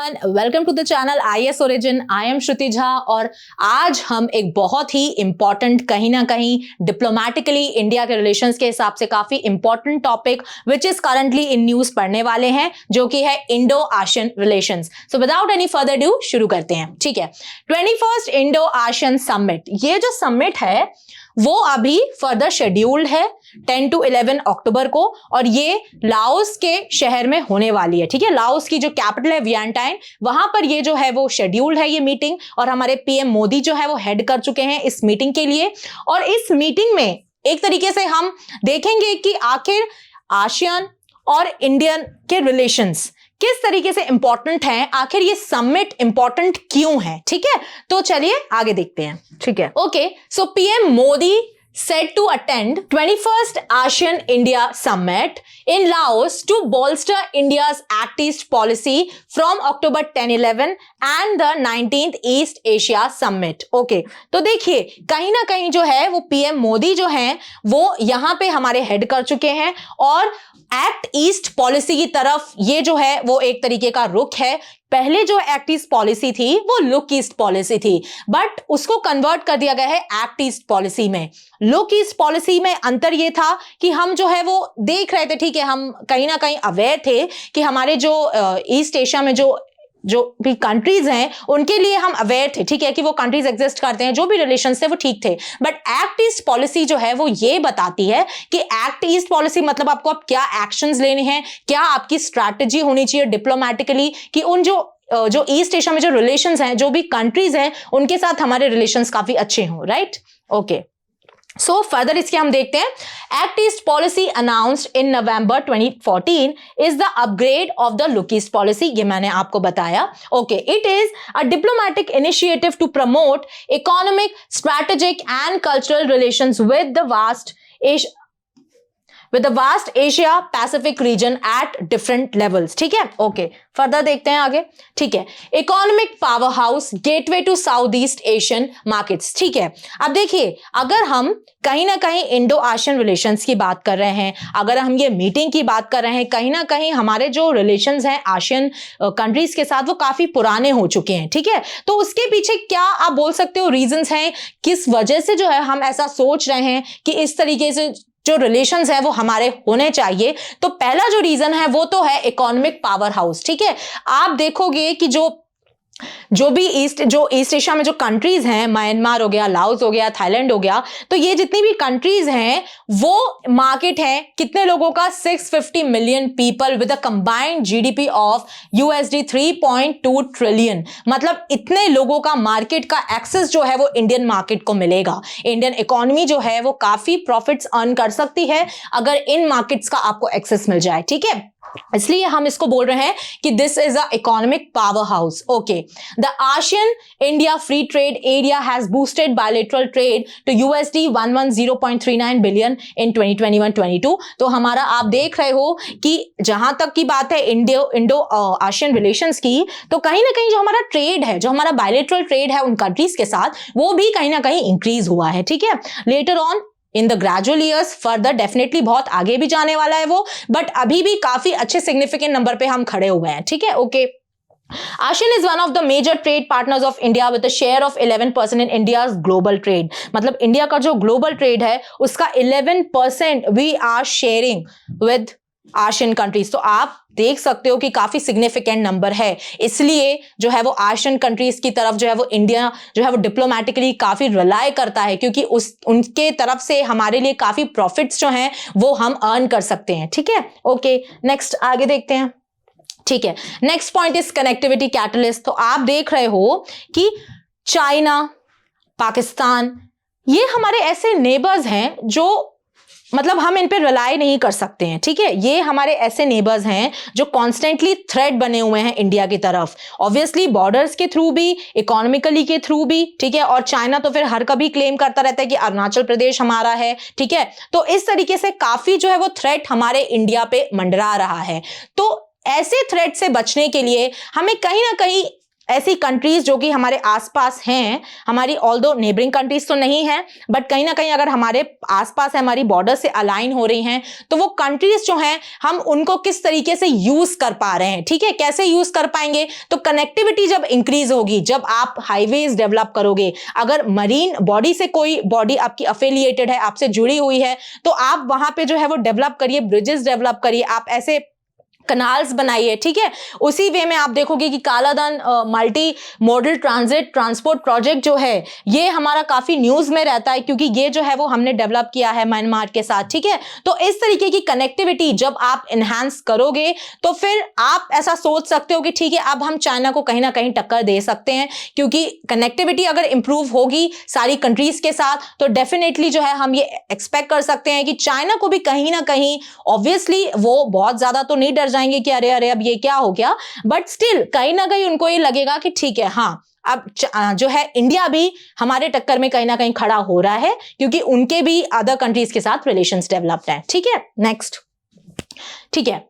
Everyone, welcome to the channel IAS origin. I am Shruti Jha और आज हम एक बहुत ही इंपॉर्टेंट, कहीं ना कहीं डिप्लोमेटिकली इंडिया के रिलेशंस के हिसाब से काफी important topic which is currently in news पढ़ने वाले हैं, जो कि है Indo ASEAN relations. So without any further due शुरू करते हैं। ठीक है, 21st इंडो आशियन समिट, ये जो समिट है वो अभी फर्दर शेड्यूल्ड है 10 to 11 अक्टूबर को, और ये लाओस के शहर में होने वाली है। ठीक है, लाओस की जो कैपिटल है वियंटाइन, वहां पर ये जो है वो शेड्यूल्ड है ये मीटिंग, और हमारे पीएम मोदी जो है वो हेड कर चुके हैं इस मीटिंग के लिए। और इस मीटिंग में एक तरीके से हम देखेंगे कि आखिर आसियान और इंडियन के रिलेशंस किस तरीके से इंपॉर्टेंट हैं, आखिर ये समिट इंपॉर्टेंट क्यों है। ठीक है, तो चलिए आगे देखते हैं। ठीक है, okay, so PM Modi said to attend 21st ASEAN India Summit in Laos to bolster India's Act East policy from October 10-11 and the 19th East Asia Summit। Okay, तो देखिए कहीं ना कहीं जो है वो पीएम मोदी जो हैं वो यहाँ पे हमारे हेड कर चुके हैं, और एक्ट ईस्ट पॉलिसी की तरफ ये जो है वो एक तरीके का रुख है। पहले जो एक्ट ईस्ट पॉलिसी थी वो लुक ईस्ट पॉलिसी थी, बट उसको कन्वर्ट कर दिया गया है एक्ट ईस्ट पॉलिसी में। लुक ईस्ट पॉलिसी में अंतर ये था कि हम जो है वो देख रहे थे, ठीक है, हम कहीं ना कहीं अवेयर थे कि हमारे जो ईस्ट एशिया में जो भी कंट्रीज हैं उनके लिए हम अवेयर थे, ठीक है, कि वो कंट्रीज एग्जिस्ट करते हैं, जो भी रिलेशंस थे वो ठीक थे। बट एक्ट ईस्ट पॉलिसी जो है वो ये बताती है कि एक्ट ईस्ट पॉलिसी मतलब आपको अब क्या एक्शंस लेने हैं, क्या आपकी स्ट्रैटेजी होनी चाहिए डिप्लोमेटिकली, कि उन जो ईस्ट एशिया में जो रिलेशंस हैं, जो भी कंट्रीज हैं, उनके साथ हमारे रिलेशंस काफी अच्छे हों। राइट, ओके, सो फर्दर इसके हम देखते हैं। Act east policy announced in November 2014 is the upgrade of the look east policy, ये मैंने आपको बताया। Okay, it is a diplomatic initiative to promote economic, strategic and cultural relations with the vast Asia Pacific region at different levels. ठीक है, okay, further देखते हैं आगे। ठीक है, economic powerhouse, gateway to South East Asian markets. ठीक है, अब देखिए अगर हम कहीं ना कहीं इंडो आशियन रिलेशंस की बात कर रहे हैं, अगर हम ये मीटिंग की बात कर रहे हैं, कहीं ना कहीं हमारे जो रिलेशंस हैं आशियन कंट्रीज के साथ वो काफी पुराने हो चुके हैं। ठीक है, तो उसके पीछे क्या आप बोल सकते हो रीजंस हैं, किस वजह से जो है हम ऐसा सोच रहे हैं कि इस तरीके से जो रिलेशंस है वो हमारे होने चाहिए। तो पहला जो रीजन है वो तो है इकोनॉमिक पावर हाउस। ठीक है, आप देखोगे कि जो ईस्ट एशिया में जो कंट्रीज हैं, म्यांमार हो गया, लाओस हो गया, थाईलैंड हो गया, तो ये जितनी भी कंट्रीज हैं वो मार्केट है कितने लोगों का, 650 million people with a combined GDP of USD 3.2 trillion. मतलब इतने लोगों का मार्केट का एक्सेस जो है वो इंडियन मार्केट को मिलेगा। इंडियन इकोनॉमी जो है वो काफी प्रॉफिट्स अर्न कर सकती है अगर इन मार्केट्स का आपको एक्सेस मिल जाए। ठीक है, इसलिए हम इसको बोल रहे हैं कि this is a economic powerhouse. Okay, the ASEAN India free trade area has boosted bilateral trade to USD 110.39 billion in 2021-22। तो हमारा आप देख रहे हो कि जहां तक की बात है इंडो आसियन रिलेशंस की, तो कहीं ना कहीं जो हमारा ट्रेड है, जो हमारा बायलैटरल ट्रेड है उन कंट्रीज के साथ, वो भी कहीं ना कहीं इंक्रीज हुआ है। ठीक है, later on in the gradual years further definitely बहुत आगे भी जाने वाला है वो, बट अभी भी काफी अच्छे सिग्निफिकेंट नंबर पे हम खड़े हुए हैं। ठीक है, okay, ASEAN is one of the major trade partners of India with a share of 11% in India's global trade। मतलब इंडिया का जो ग्लोबल ट्रेड है उसका 11% we are sharing with ASEAN countries. तो आप देख सकते हो कि काफी सिग्निफिकेंट नंबर है, इसलिए जो है वो आशियन कंट्रीज की तरफ जो है वो इंडिया जो है वो डिप्लोमेटिकली काफी रिलाय करता है, क्योंकि उनके तरफ से हमारे लिए काफी प्रॉफिट्स जो हैं वो हम अर्न कर सकते हैं। ठीक है, ओके, नेक्स्ट आगे देखते हैं। ठीक है, next point is connectivity catalyst. तो आप देख रहे हो कि चाइना, पाकिस्तान, ये हमारे ऐसे नेबर्स हैं जो मतलब हम इन पे रिलाई नहीं कर सकते हैं। ठीक है, ये हमारे ऐसे नेबर्स हैं जो कॉन्स्टेंटली थ्रेट बने हुए हैं इंडिया की तरफ, ऑब्वियसली बॉर्डर्स के थ्रू भी, इकोनॉमिकली के थ्रू भी। ठीक है, और चाइना तो फिर हर कभी क्लेम करता रहता है कि अरुणाचल प्रदेश हमारा है। ठीक है, तो इस तरीके से काफी जो है वो थ्रेट हमारे इंडिया पे मंडरा रहा है। तो ऐसे थ्रेट से बचने के लिए हमें कहीं ना कहीं ऐसी कंट्रीज जो कि हमारे आसपास हैं, हमारी ऑल्दो नेबरिंग कंट्रीज तो नहीं है, बट कहीं ना कहीं अगर हमारे आसपास है, हमारी बॉर्डर से अलाइन हो रही हैं, तो वो कंट्रीज जो हैं हम उनको किस तरीके से यूज कर पा रहे हैं, ठीक है, कैसे यूज कर पाएंगे? तो कनेक्टिविटी जब इंक्रीज होगी, जब आप हाईवेज डेवलप करोगे, अगर मरीन बॉडी से कोई बॉडी आपकी अफिलिएटेड है, आपसे जुड़ी हुई है, तो आप वहां पे जो है वो डेवलप करिए, ब्रिजेस डेवलप करिए, आप ऐसे कनाल्स बनाइए, ठीक है। उसी वे में आप देखोगे कि कालाधन multi modal transit transport project जो है ये हमारा काफी न्यूज में रहता है, क्योंकि ये जो है वो हमने डेवलप किया है म्यांमार के साथ, ठीक है। तो इस तरीके की कनेक्टिविटी जब आप एनहांस करोगे तो फिर आप ऐसा सोच सकते हो कि ठीक है, अब हम चाइना को कहीं ना कहीं टक्कर दे सकते हैं, क्योंकि कनेक्टिविटी अगर इंप्रूव होगी सारी कंट्रीज के साथ तो डेफिनेटली जो है हम ये एक्सपेक्ट कर सकते हैं कि चाइना को भी कहीं ना कहीं, ऑब्वियसली वो बहुत ज्यादा तो नहीं डर कि अरे अरे अब ये क्या हो गया, बट स्टिल कहीं ना कहीं उनको ये लगेगा कि ठीक है, हाँ अब जो है इंडिया भी हमारे टक्कर में कहीं ना कहीं खड़ा हो रहा है, क्योंकि उनके भी अदर कंट्रीज के साथ रिलेशंस डेवलप्ड हैं, ठीक है। नेक्स्ट, ठीक है,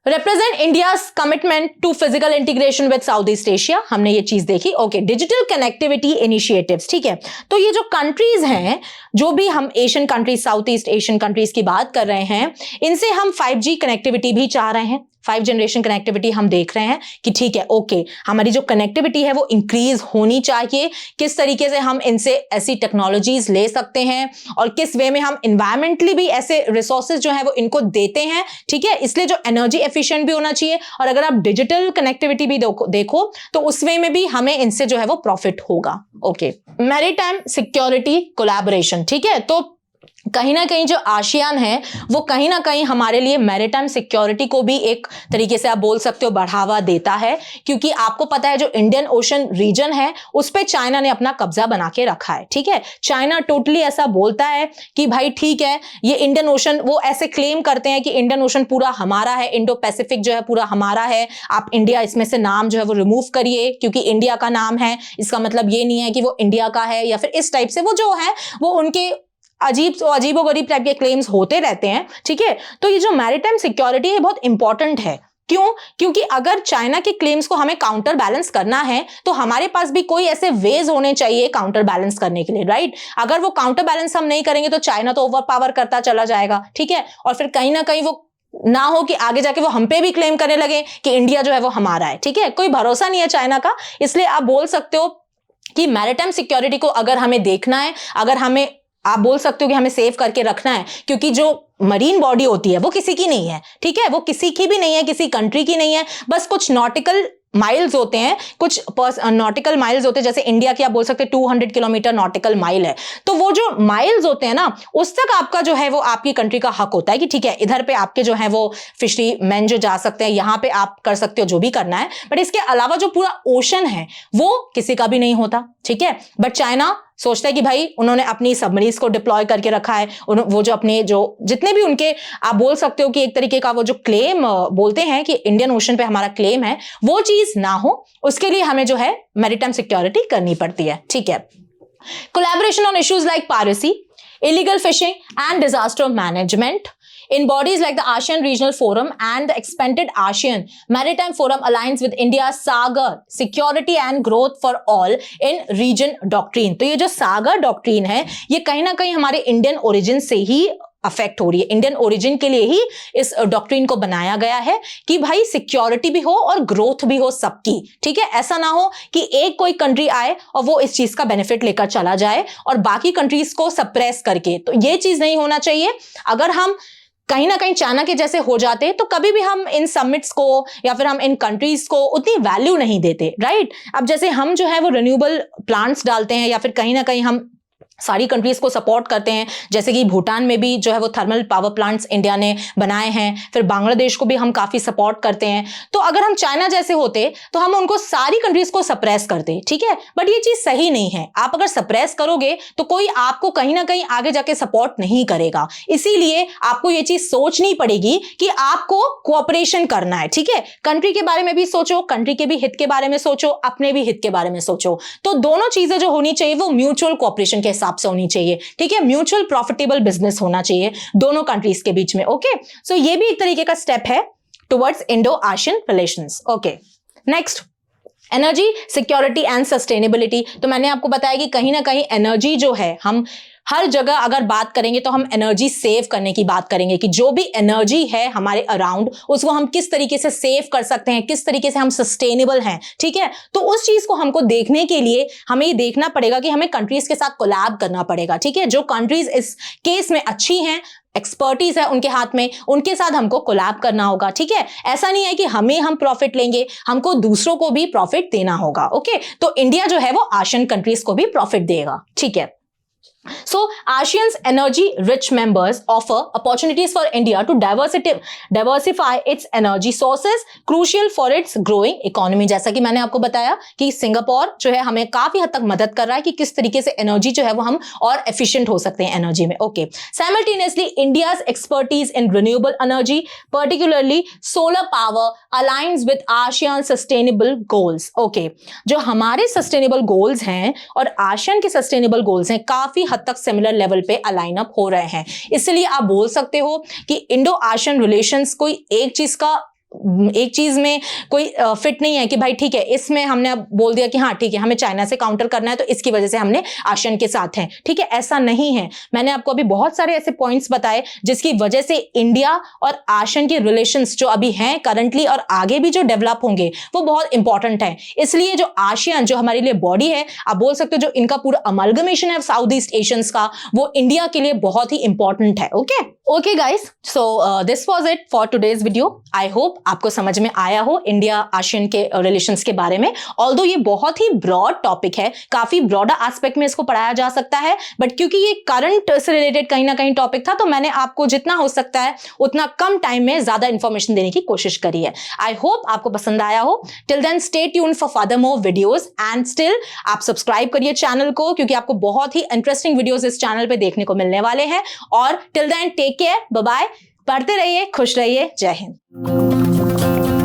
represent India's commitment to physical integration with Southeast Asia, हमने ये चीज देखी। ओके, डिजिटल कनेक्टिविटी इनिशिएटिव्स, ठीक है। तो ये जो कंट्रीज हैं, जो भी हम Asian countries, south East Asian countries की बात कर रहे हैं, इनसे हम 5G कनेक्टिविटी भी चाह रहे हैं, 5 जनरेशन कनेक्टिविटी हम देख रहे हैं कि ठीक है, ओके, हमारी जो कनेक्टिविटी है वो इंक्रीज होनी चाहिए। किस तरीके से हम इनसे ऐसी टेक्नोलॉजीज ले सकते हैं और किस वे में हम इन्वायरमेंटली भी ऐसे रिसोर्सेज जो है वो इनको देते हैं, ठीक है। इसलिए जो एनर्जी एफिशिएंट भी होना चाहिए, और अगर आप डिजिटल कनेक्टिविटी भी देखो तो उस वे में भी हमें इनसे जो है वो प्रॉफिट होगा। ओके, मैरीटाइम सिक्योरिटी कोलैबोरेशन, ठीक है। तो कहीं ना कहीं जो आसियान है वो कहीं ना कहीं हमारे लिए मैरीटाइम सिक्योरिटी को भी एक तरीके से आप बोल सकते हो बढ़ावा देता है, क्योंकि आपको पता है जो इंडियन ओशन रीजन है उस पे चाइना ने अपना कब्जा बना के रखा है, ठीक है। चाइना टोटली ऐसा बोलता है कि भाई ठीक है, ये इंडियन ओशन, वो ऐसे क्लेम करते हैं कि इंडियन ओशन पूरा हमारा है, इंडो पैसिफिक जो है पूरा हमारा है, आप इंडिया इसमें से नाम जो है वो रिमूव करिए, क्योंकि इंडिया का नाम है, इसका मतलब ये नहीं है कि वो इंडिया का है, या फिर इस टाइप से वो जो है वो उनके अजीबोगरीब टाइप के क्लेम्स होते रहते हैं, ठीक है। तो ये जो मैरीटाइम सिक्योरिटी है बहुत इंपॉर्टेंट है। क्यों? क्योंकि अगर चाइना के क्लेम्स को हमें काउंटर बैलेंस करना है तो हमारे पास भी कोई ऐसे वेज होने चाहिए काउंटर बैलेंस करने के लिए, राइट। अगर वो काउंटर बैलेंस हम नहीं करेंगे तो चाइना तो ओवर पावर करता चला जाएगा, ठीक है। और फिर कहीं ना कहीं वो ना हो कि आगे जाके वो हम पे भी क्लेम करने लगे कि इंडिया जो है वो हमारा है, ठीक है। कोई भरोसा नहीं है चाइना का, इसलिए आप बोल सकते हो कि मैरीटाइम सिक्योरिटी को अगर हमें देखना है, अगर हमें, आप बोल सकते हो कि हमें सेव करके रखना है, क्योंकि जो मरीन बॉडी होती है वो किसी की नहीं है, ठीक है। वो किसी की भी नहीं है, किसी कंट्री की नहीं है, बस कुछ नॉटिकल माइल्स होते हैं, कुछ नॉटिकल माइल्स होते हैं, जैसे इंडिया की आप बोल सकते हैं 200 किलोमीटर नॉटिकल माइल है, तो वो जो माइल्स होते हैं ना, उस तक आपका जो है वो आपकी कंट्री का हक होता है कि ठीक है, इधर पे आपके जो है वो फिशरी मैन जो जा सकते हैं, यहां पे आप कर सकते हो जो भी करना है, बट इसके अलावा जो पूरा ओशन है वो किसी का भी नहीं होता, ठीक है। बट चाइना सोचता है कि भाई उन्होंने अपनी सबमरीन्स को डिप्लॉय करके रखा है, वो जो अपने जो जितने भी उनके, आप बोल सकते हो कि एक तरीके का वो जो क्लेम बोलते हैं कि इंडियन ओशन पे हमारा क्लेम है, वो चीज ना हो, उसके लिए हमें जो है मैरीटाइम सिक्योरिटी करनी पड़ती है, ठीक है। Collaboration on issues like piracy, illegal fishing and disaster management in bodies like the ASEAN Regional Forum and the expanded ASEAN Maritime Forum aligns with India's Sagar Security and Growth for All in Region Doctrine। तो ये जो सागर doctrine है ये कहीं ना कहीं हमारे Indian origin से ही अफेक्ट हो रही है, इंडियन ओरिजिन के लिए ही इस डॉक्ट्रिन को बनाया गया है कि भाई सिक्योरिटी भी हो और ग्रोथ भी हो सबकी, ठीक है। ऐसा ना हो कि एक कोई कंट्री आए और वो इस चीज का बेनिफिट लेकर चला जाए और बाकी कंट्रीज को सप्रेस करके, तो ये चीज नहीं होना चाहिए। अगर हम कहीं ना कहीं चाइना के जैसे हो जाते तो कभी भी हम इन समिट्स को या फिर हम इन कंट्रीज को उतनी वैल्यू नहीं देते, राइट। अब जैसे हम जो है वो रिन्यूएबल प्लांट्स डालते हैं या फिर कहीं ना कहीं हम सारी कंट्रीज को सपोर्ट करते हैं, जैसे कि भूटान में भी जो है वो थर्मल पावर प्लांट्स इंडिया ने बनाए हैं, फिर बांग्लादेश को भी हम काफी सपोर्ट करते हैं। तो अगर हम चाइना जैसे होते तो हम उनको सारी कंट्रीज को सप्रेस करते, ठीक है। बट ये चीज सही नहीं है, आप अगर सप्रेस करोगे तो कोई आपको कहीं ना कहीं आगे जाके सपोर्ट नहीं करेगा, इसीलिए आपको ये चीज सोचनी पड़ेगी कि आपको कोऑपरेशन करना है, ठीक है। कंट्री के बारे में भी सोचो, कंट्री के भी हित के बारे में सोचो, अपने भी हित के बारे में सोचो, तो दोनों चीजें जो होनी चाहिए वो म्यूचुअल कोऑपरेशन के से होनी चाहिए, ठीक है। म्यूचुअल प्रॉफिटेबल बिजनेस होना चाहिए दोनों कंट्रीज के बीच में, ओके। सो ये भी एक तरीके का स्टेप है towards Indo ASEAN relations, okay. Next, energy security and sustainability, तो मैंने आपको बताया कि कहीं ना कहीं एनर्जी जो है, हम हर जगह अगर बात करेंगे तो हम एनर्जी सेव करने की बात करेंगे कि जो भी एनर्जी है हमारे अराउंड उसको हम किस तरीके से सेव कर सकते हैं, किस तरीके से हम सस्टेनेबल हैं, ठीक है। तो उस चीज को हमको देखने के लिए हमें ये देखना पड़ेगा कि हमें कंट्रीज के साथ कोलैब करना पड़ेगा, ठीक है। जो कंट्रीज इस केस में अच्छी हैं, एक्सपर्टीज है उनके हाथ में, उनके साथ हमको कोलैब करना होगा, ठीक है। ऐसा नहीं है कि हम प्रॉफिट लेंगे, हमको दूसरों को भी प्रॉफिट देना होगा, ओके। तो इंडिया जो है वो आसियान कंट्रीज को भी प्रॉफिट देगा, ठीक है। So ASEAN's energy rich members offer opportunities for India to diversify its energy sources, crucial for its growing economy। जैसा कि मैंने आपको बताया कि सिंगापुर जो है हमें काफी हद तक मदद कर रहा है कि किस तरीके से एनर्जी जो है वो हम और एफिशिएंट हो सकते हैं एनर्जी में, okay. Simultaneously, India's expertise in renewable energy, particularly solar power, aligns with ASEAN sustainable goals, okay. जो हमारे सस्टेनेबल गोल्स हैं और आसियान के सस्टेनेबल गोल्स हैं काफी हद तक सिमिलर लेवल पे अलाइन अप हो रहे हैं। इसलिए आप बोल सकते हो कि इंडो आसियान रिलेशंस कोई एक चीज में कोई फिट नहीं है कि भाई ठीक है इसमें हमने अब बोल दिया कि हाँ ठीक है हमें चाइना से काउंटर करना है तो इसकी वजह से हमने आसियान के साथ हैं, ठीक है। ऐसा नहीं है। मैंने आपको अभी बहुत सारे ऐसे पॉइंट्स बताए जिसकी वजह से इंडिया और आसियान के रिलेशंस जो अभी हैं करंटली और आगे भी जो डेवलप होंगे वो बहुत इंपॉर्टेंट है। इसलिए जो आसियान जो हमारे लिए बॉडी है, आप बोल सकते हो जो इनका पूरा अमलगमेशन है साउथ ईस्ट एशियंस का, वो इंडिया के लिए बहुत ही इंपॉर्टेंट है, okay guys. So this was it for today's video. I hope आपको समझ में आया हो इंडिया आसियान के रिलेशंस के बारे में। ऑल्दो ये बहुत ही ब्रॉड टॉपिक है, काफी ब्रॉडर एस्पेक्ट में इसको पढ़ाया जा सकता है, बट क्योंकि ये करंट से रिलेटेड कहीं ना कहीं टॉपिक था तो मैंने आपको जितना हो सकता है उतना कम टाइम में ज्यादा इंफॉर्मेशन देने की कोशिश करी है। आई होप आपको पसंद आया हो। Till then stay tuned for further more videos and still आप सब्सक्राइब करिए चैनल को क्योंकि आपको बहुत ही इंटरेस्टिंग वीडियोस इस चैनल पे देखने को मिलने वाले हैं। और till then take care, bye bye, पढ़ते रहिए, खुश रहिए, जय हिंद।